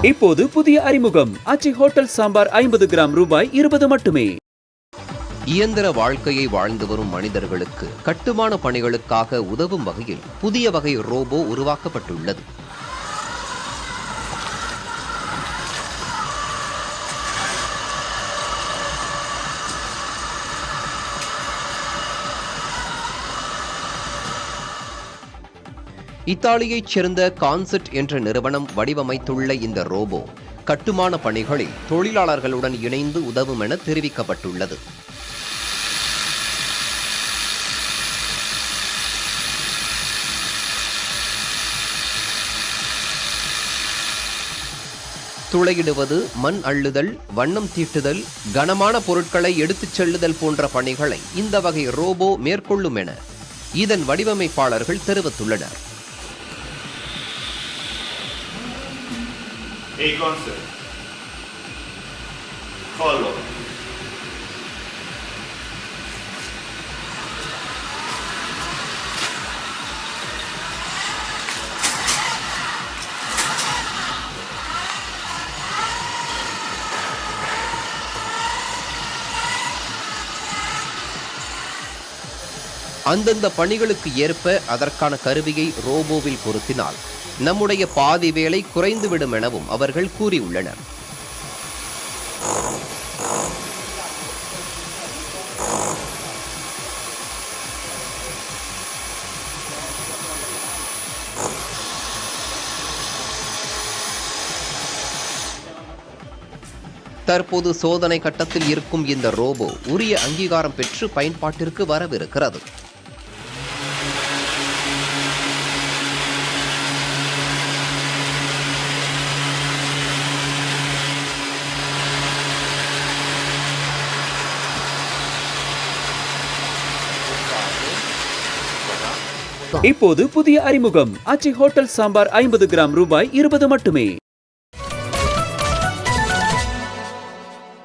இப்போது புதிய அறிமுகம் அச்சி ஹோட்டல் சாம்பார் 50 கிராம் ரூபாய் 20 மட்டுமே. இயந்திர வாழ்க்கையை வாழ்ந்து வரும் மனிதர்களுக்கு கட்டுமான பணிகளுக்காக உதவும் வகையில் புதிய வகை ரோபோ உருவாக்கப்பட்டுள்ளது. இத்தாலியைச் சேர்ந்த கான்செட் என்ற நிறுவனம் வடிவமைத்துள்ள இந்த ரோபோ கட்டுமான பணிகளில் தொழிலாளர்களுடன் இணைந்து உதவும் என தெரிவிக்கப்பட்டுள்ளது. துளையிடுவது, மண் அள்ளுதல், வண்ணம் தீட்டுதல், கனமான பொருட்களை எடுத்துச் செல்லுதல் போன்ற பணிகளை இந்த வகை ரோபோ மேற்கொள்ளும் என இதன் வடிவமைப்பாளர்கள் தெரிவித்துள்ளனர். A concept. Follow. அந்தந்த பணிகளுக்கு ஏற்ப அதற்கான கருவியை ரோபோவில் பொருத்தினால் நம்முடைய பாதி வேலை குறைந்துவிடும் எனவும் அவர்கள் கூறியுள்ளனர். தற்போது சோதனை கட்டத்தில் இருக்கும் இந்த ரோபோ உரிய அங்கீகாரம் பெற்று பயன்பாட்டிற்கு வரவிருக்கிறது. இப்போது புதிய அறிமுகம் அச்சி ஹோட்டல் சாம்பார் 50 கிராம் ரூபாய் 20 மட்டுமே.